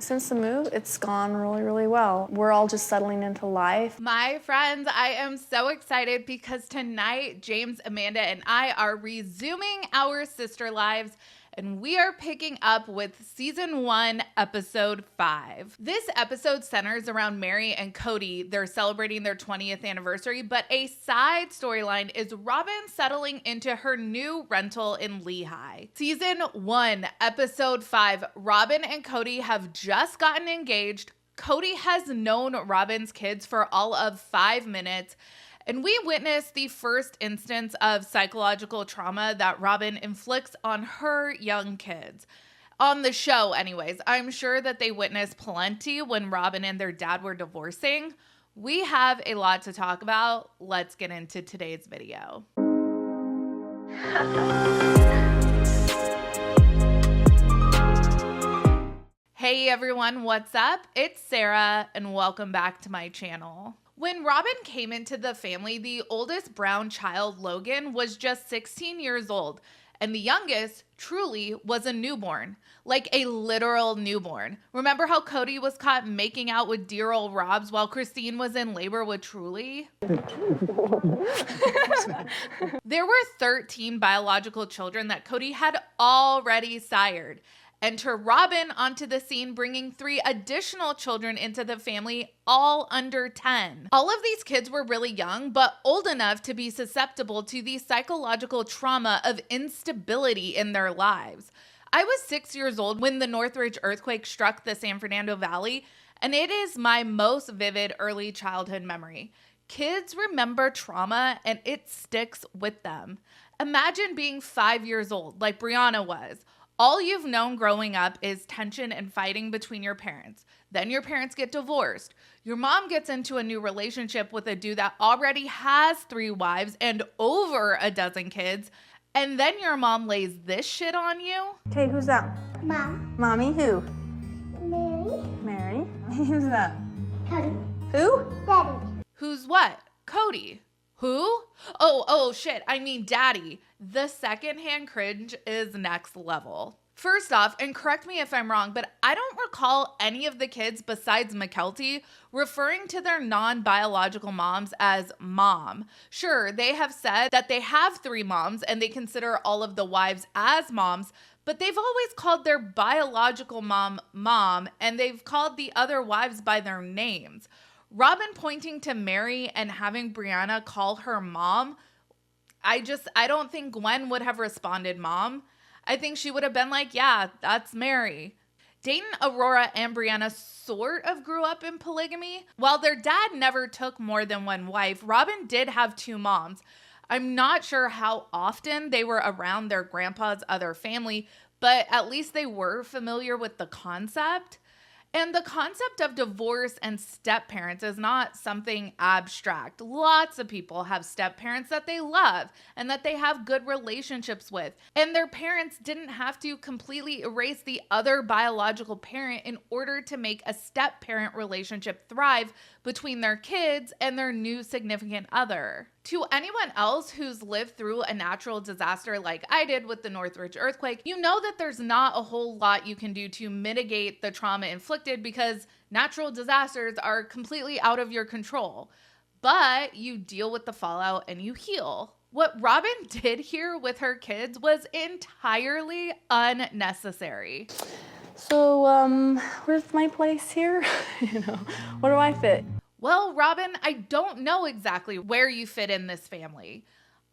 Since the move, it's gone really, really well. We're all just settling into life. My friends, I am so excited because tonight, James, Amanda, and I are resuming our sister lives, and we are picking up with season 1, episode 5. This episode centers around Mary and Kody. They're celebrating their 20th anniversary, but a side storyline is Robyn settling into her new rental in Lehigh. Season 1, episode 5, Robyn and Kody have just gotten engaged. Kody has known Robyn's kids for all of 5 minutes, and we witnessed the first instance of psychological trauma that Robyn inflicts on her young kids. On the show, anyways, I'm sure that they witnessed plenty when Robyn and their dad were divorcing. We have a lot to talk about. Let's get into today's video. Hey everyone, what's up? It's Sarah and welcome back to my channel. When Robyn came into the family, the oldest brown child, Logan, was just 16 years old, and the youngest, Truly, was a newborn, like a literal newborn. Remember how Kody was caught making out with dear old Robs while Christine was in labor with Truly? There were 13 biological children that Kody had already sired. Enter Robyn onto the scene, bringing 3 additional children into the family, all under 10. All of these kids were really young, but old enough to be susceptible to the psychological trauma of instability in their lives. I was 6 years old when the Northridge earthquake struck the San Fernando Valley, and it is my most vivid early childhood memory. Kids remember trauma, and it sticks with them. Imagine being 5 years old, like Brianna was. All you've known growing up is tension and fighting between your parents. Then your parents get divorced. Your mom gets into a new relationship with a dude that already has 3 wives and over a dozen kids. And then your mom lays this shit on you. Okay, who's that? Mom. Mommy, who? Mary. Mary. Who's that? Kody. Who? Daddy. Who's what? Cody. Who? Oh, shit. I mean, daddy. The secondhand cringe is next level. First off, and correct me if I'm wrong, but I don't recall any of the kids besides McKelty referring to their non-biological moms as mom. Sure, they have said that they have 3 moms and they consider all of the wives as moms, but they've always called their biological mom, mom, and they've called the other wives by their names. Robyn pointing to Mary and having Brianna call her mom, I don't think Gwen would have responded mom. I think she would have been like, yeah, that's Mary. Dayton, Aurora, and Brianna sort of grew up in polygamy. While their dad never took more than 1 wife, Robyn did have 2 moms. I'm not sure how often they were around their grandpa's other family, but at least they were familiar with the concept. And the concept of divorce and step-parents is not something abstract. Lots of people have step-parents that they love and that they have good relationships with. And their parents didn't have to completely erase the other biological parent in order to make a step-parent relationship thrive between their kids and their new significant other. To anyone else who's lived through a natural disaster like I did with the Northridge earthquake, you know that there's not a whole lot you can do to mitigate the trauma inflicted because natural disasters are completely out of your control. But you deal with the fallout and you heal. What Robyn did here with her kids was entirely unnecessary. So, where's my place here? Where do I fit? Well, Robyn, I don't know exactly where you fit in this family.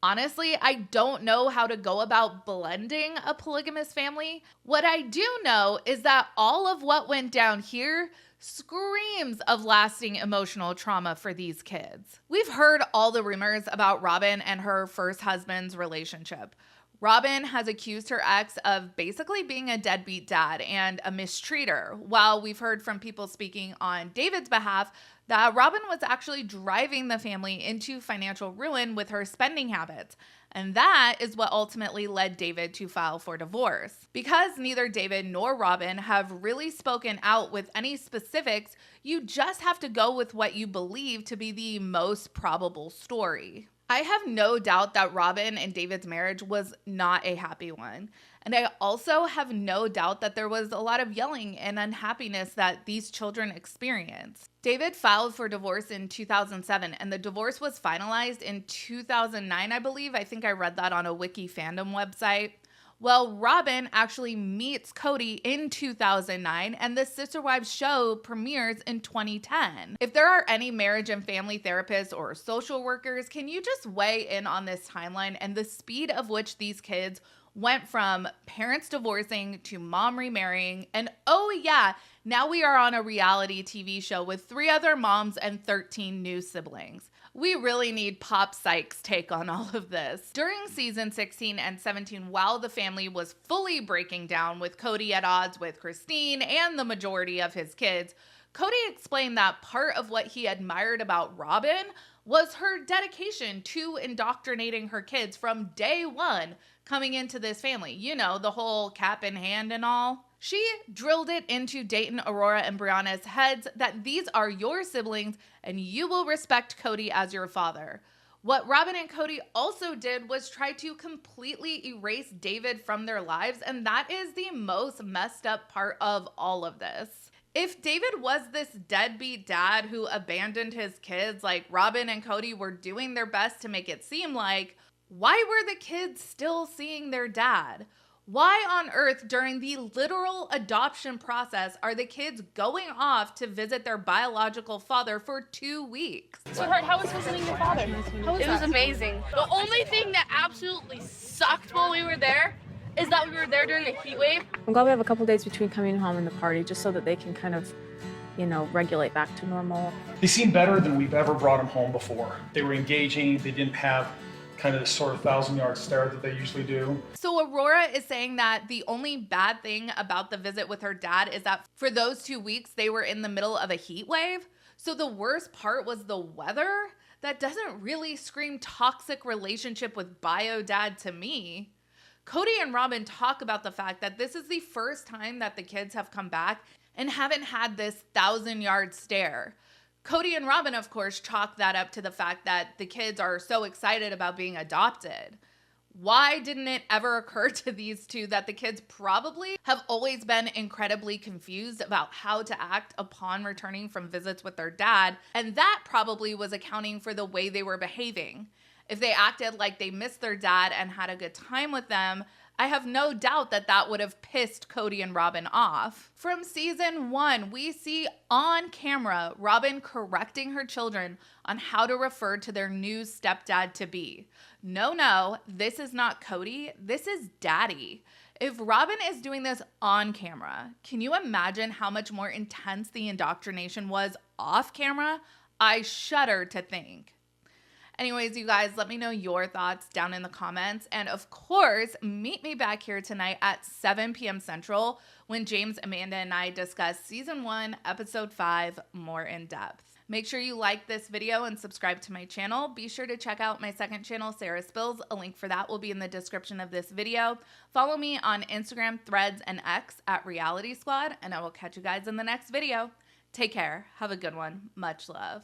Honestly, I don't know how to go about blending a polygamous family. What I do know is that all of what went down here screams of lasting emotional trauma for these kids. We've heard all the rumors about Robyn and her first husband's relationship. Robyn has accused her ex of basically being a deadbeat dad and a mistreater, while we've heard from people speaking on David's behalf that Robyn was actually driving the family into financial ruin with her spending habits. And that is what ultimately led David to file for divorce. Because neither David nor Robyn have really spoken out with any specifics, you just have to go with what you believe to be the most probable story. I have no doubt that Robyn and David's marriage was not a happy one. And I also have no doubt that there was a lot of yelling and unhappiness that these children experienced. David filed for divorce in 2007, and the divorce was finalized in 2009, I believe. I think I read that on a Wiki fandom website. Well, Robyn actually meets Kody in 2009, and the Sister Wives show premieres in 2010. If there are any marriage and family therapists or social workers, can you just weigh in on this timeline and the speed of which these kids went from parents divorcing to mom remarrying, and oh yeah, now we are on a reality TV show with 3 other moms and 13 new siblings. We really need Pop Psych's take on all of this. During season 16 and 17, while the family was fully breaking down with Kody at odds with Christine and the majority of his kids, Kody explained that part of what he admired about Robyn was her dedication to indoctrinating her kids from day one coming into this family. You know, the whole cap in hand and all. She drilled it into Dayton, Aurora, and Brianna's heads that these are your siblings and you will respect Kody as your father. What Robyn and Kody also did was try to completely erase David from their lives, and that is the most messed up part of all of this. If David was this deadbeat dad who abandoned his kids like Robyn and Kody were doing their best to make it seem like, why were the kids still seeing their dad? Why on earth during the literal adoption process are the kids going off to visit their biological father for 2 weeks? Sweetheart, how was visiting your father? It was amazing. The only thing that absolutely sucked while we were there is that we were there during a heat wave. I'm glad we have a couple days between coming home and the party just so that they can kind of, you know, regulate back to normal. They seemed better than we've ever brought them home before. They were engaging. They didn't have kind of this sort of 1,000-yard stare that they usually do. So Aurora is saying that the only bad thing about the visit with her dad is that for those 2 weeks, they were in the middle of a heat wave. So the worst part was the weather? That doesn't really scream toxic relationship with bio dad to me. Kody and Robyn talk about the fact that this is the first time that the kids have come back and haven't had this 1,000-yard stare. Kody and Robyn, of course, chalk that up to the fact that the kids are so excited about being adopted. Why didn't it ever occur to these two that the kids probably have always been incredibly confused about how to act upon returning from visits with their dad, and that probably was accounting for the way they were behaving. If they acted like they missed their dad and had a good time with them, I have no doubt that that would have pissed Kody and Robyn off. From season 1, we see on camera Robyn correcting her children on how to refer to their new stepdad-to-be. No, this is not Kody, this is daddy. If Robyn is doing this on camera, can you imagine how much more intense the indoctrination was off camera? I shudder to think. Anyways, you guys, let me know your thoughts down in the comments. And of course, meet me back here tonight at 7 p.m. Central when James, Amanda, and I discuss season 1, episode 5 more in depth. Make sure you like this video and subscribe to my channel. Be sure to check out my second channel, Sarah Spills. A link for that will be in the description of this video. Follow me on Instagram, Threads, and X at Reality Squad, and I will catch you guys in the next video. Take care. Have a good one. Much love.